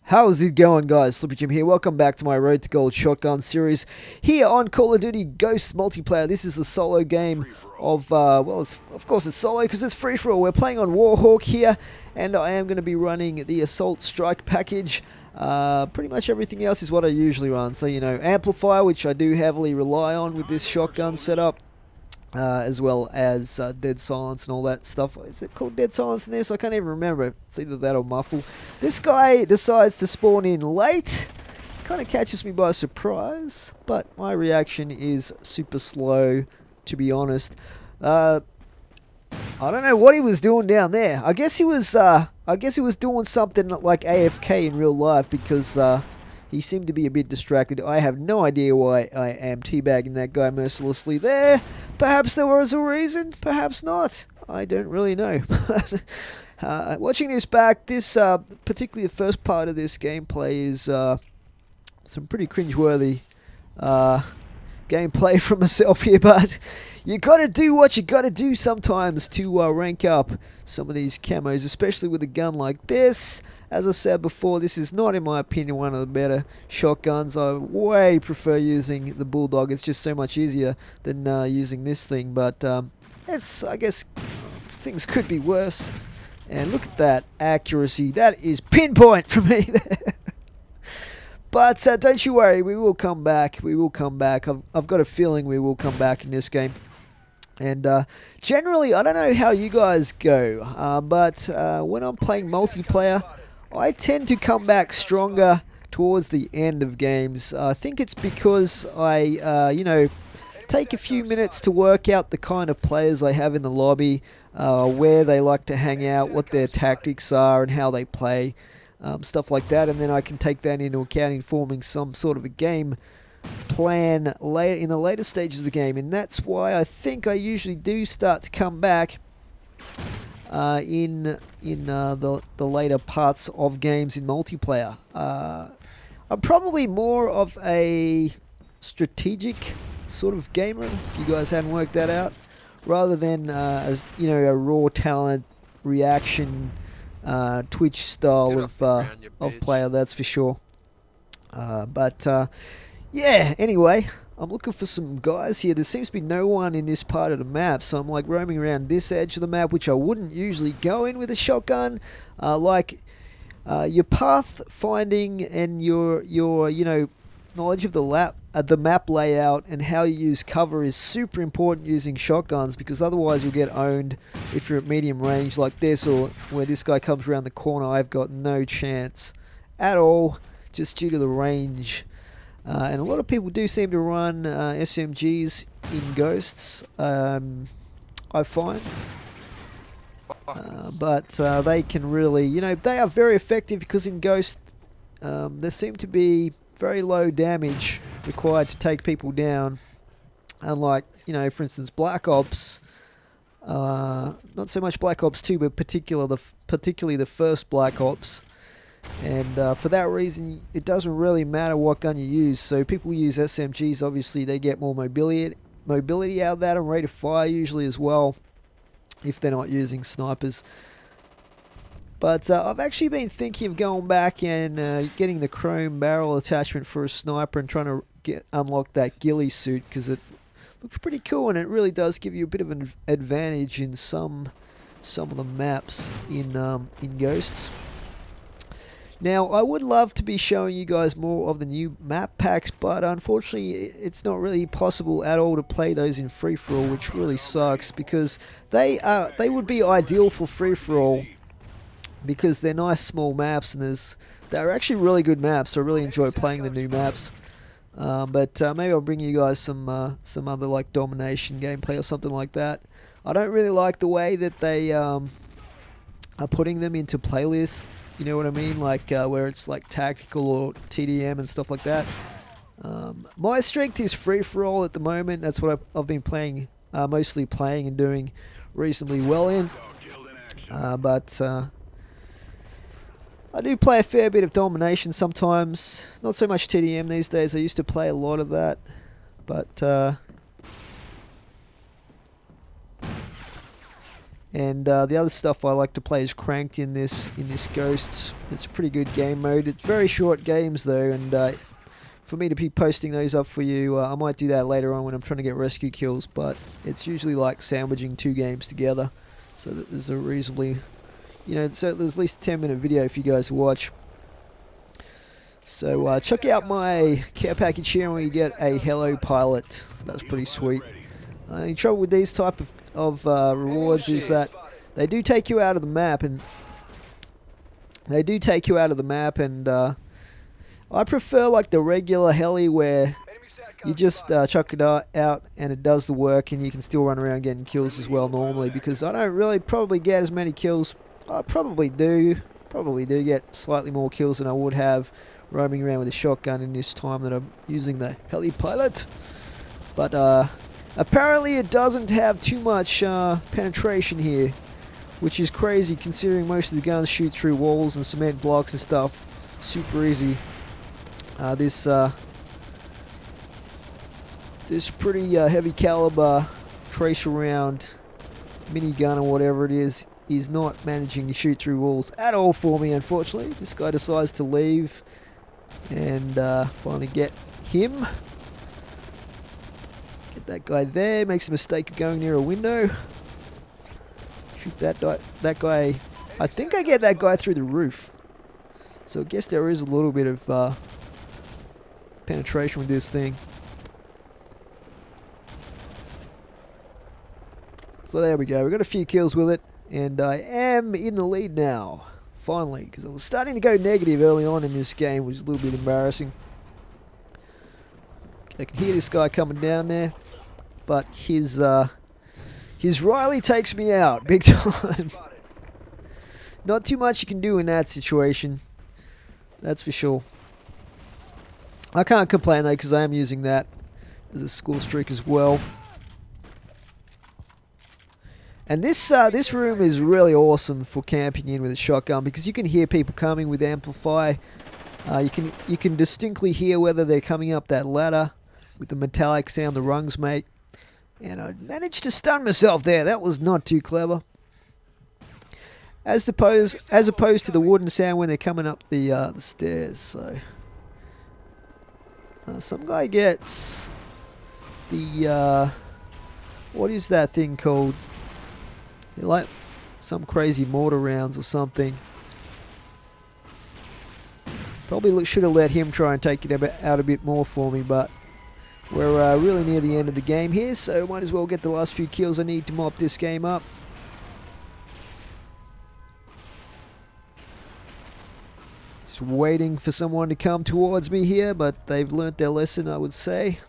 How's it going, guys? Slippy Jim here. Welcome back to my Road to Gold shotgun series here on Call of Duty Ghosts multiplayer. This is a solo game of, of course it's solo because it's free for all. We're playing on Warhawk here, and I am going to be running the Assault Strike package. Pretty much everything else is what I usually run. So, you know, Amplifier, which I do heavily rely on with this shotgun setup. As well as Dead Silence and all that stuff. Is it called Dead Silence in this? I can't even remember. It's either that or Muffle. This guy decides to spawn in late. Kind of catches me by surprise, but my reaction is super slow, to be honest. I don't know what he was doing down there. I guess he was doing something like AFK in real life because he seemed to be a bit distracted. I have no idea why I am teabagging that guy mercilessly there. Perhaps there was a reason, perhaps not. I don't really know. Watching this back, particularly the first part of this gameplay is some pretty cringeworthy gameplay from myself here, but you gotta do what you gotta do sometimes to rank up some of these camos, especially with a gun like this. As I said before, this is not, in my opinion, one of the better shotguns. I way prefer using the Bulldog. It's just so much easier than using this thing, but I guess things could be worse. And look at that accuracy. That is pinpoint for me. But don't you worry, we will come back. We will come back. I've got a feeling we will come back in this game. And generally, I don't know how you guys go, but when I'm playing multiplayer, I tend to come back stronger towards the end of games. I think it's because I, take a few minutes to work out the kind of players I have in the lobby, where they like to hang out, what their tactics are, and how they play. Stuff like that, and then I can take that into account in forming some sort of a game plan later in the later stages of the game, and that's why I think I usually do start to come back in the later parts of games in multiplayer. I'm probably more of a strategic sort of gamer, if you guys hadn't worked that out, rather than as a raw talent reaction Twitch style of player, that's for sure. Yeah, anyway, I'm looking for some guys here. There seems to be no one in this part of the map, so I'm like roaming around this edge of the map, which I wouldn't usually go in with a shotgun. Your path finding and your knowledge of the map layout and how you use cover is super important using shotguns, because otherwise you'll get owned if you're at medium range like this, or where this guy comes around the corner. I've got no chance at all, just due to the range. And a lot of people do seem to run SMGs in Ghosts, I find. But they can really, they are very effective, because in Ghost there seem to be very low damage required to take people down, unlike, for instance, Black Ops. Not so much Black Ops 2, but particularly the first Black Ops. And for that reason, it doesn't really matter what gun you use. So people use SMGs, obviously they get more mobility out of that, and rate of fire usually as well, if they're not using snipers. But I've actually been thinking of going back and getting the chrome barrel attachment for a sniper and trying to unlock that ghillie suit, because it looks pretty cool, and it really does give you a bit of an advantage in some of the maps in Ghosts. Now, I would love to be showing you guys more of the new map packs, but unfortunately it's not really possible at all to play those in free-for-all, which really sucks, because they would be ideal for free-for-all, because they're nice small maps, and they're actually really good maps. I really enjoy playing the new maps. But maybe I'll bring you guys some other like domination gameplay or something like that. I don't really like the way that they are putting them into playlists. You know what I mean? Like where it's like tactical or TDM and stuff like that. My strength is free for all at the moment. That's what I've been playing, mostly playing and doing reasonably well in. But I do play a fair bit of domination sometimes. Not so much TDM these days. I used to play a lot of that. But And the other stuff I like to play is cranked in this Ghosts. It's a pretty good game mode. It's very short games though, and for me to be posting those up for you, I might do that later on when I'm trying to get rescue kills. But it's usually like sandwiching 2 games together, so that there's a reasonably, so there's at least a 10-minute video for you guys to watch. So check out my care package here, and we get a Hello Pilot. That's pretty sweet. The trouble with these type of rewards is that they do take you out of the map, and I prefer like the regular heli where you just chuck it out and it does the work, and you can still run around getting kills as well normally, because I don't really probably get as many kills. I probably do get slightly more kills than I would have roaming around with a shotgun in this time that I'm using the heli pilot. But apparently it doesn't have too much penetration here, which is crazy considering most of the guns shoot through walls and cement blocks and stuff. Super easy. This pretty heavy caliber tracer round minigun or whatever it is not managing to shoot through walls at all for me, unfortunately. This guy decides to leave, and finally get him. Get that guy there. Makes a mistake of going near a window. Shoot that guy. I think I get that guy through the roof. So I guess there is a little bit of penetration with this thing. So there we go. We got a few kills with it, and I am in the lead now. Finally, because I was starting to go negative early on in this game, which is a little bit embarrassing. I can hear this guy coming down there, but his Riley takes me out big time. Not too much you can do in that situation, that's for sure. I can't complain though, because I am using that as a score streak as well. And this room is really awesome for camping in with a shotgun, because you can hear people coming with amplify. You can distinctly hear whether they're coming up that ladder with the metallic sound the rungs make. And I managed to stun myself there. That was not too clever. As opposed to the wooden sound when they're coming up the stairs. So some guy gets the what is that thing called? They're like some crazy mortar rounds or something. Probably should have let him try and take it out a bit more for me, but we're really near the end of the game here, so might as well get the last few kills I need to mop this game up. Just waiting for someone to come towards me here, but they've learnt their lesson, I would say.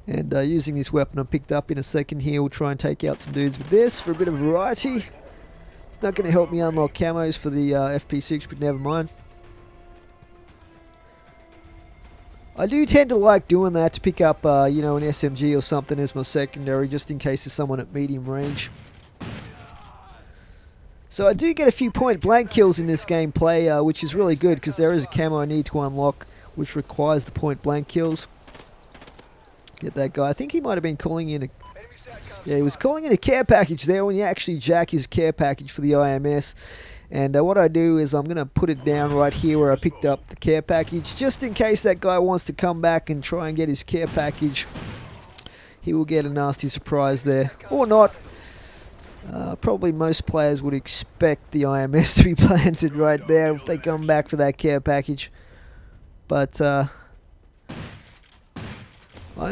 And using this weapon I picked up in a second here, we'll try and take out some dudes with this for a bit of variety. It's not going to help me unlock camos for the FP6, but never mind. I do tend to like doing that to pick up, an SMG or something as my secondary, just in case there's someone at medium range. So I do get a few point blank kills in this gameplay, which is really good, because there is a camo I need to unlock, which requires the point blank kills. Get that guy. I think he might have been calling in a... Yeah, he was calling in a care package there when you actually jack his care package for the IMS. And what I do is I'm going to put it down right here where I picked up the care package, just in case that guy wants to come back and try and get his care package. He will get a nasty surprise there. Or not. Probably most players would expect the IMS to be planted right there if they come back for that care package. But I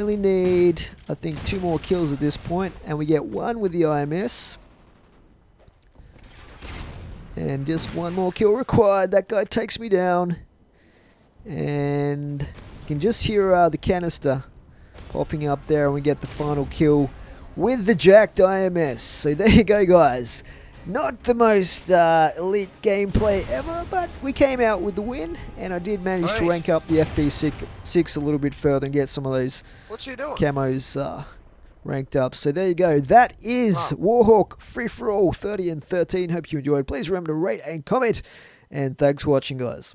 only need, I think, 2 more kills at this point, and we get 1 with the IMS. And just 1 more kill required. That guy takes me down. And you can just hear the canister popping up there, and we get the final kill with the jacked IMS. So there you go, guys. Not the most elite gameplay ever, but we came out with the win, and I did manage to rank up the FP6 a little bit further and get some of those camos ranked up. So there you go. That is Warhawk Free For All 30 and 13. Hope you enjoyed. Please remember to rate and comment, and thanks for watching, guys.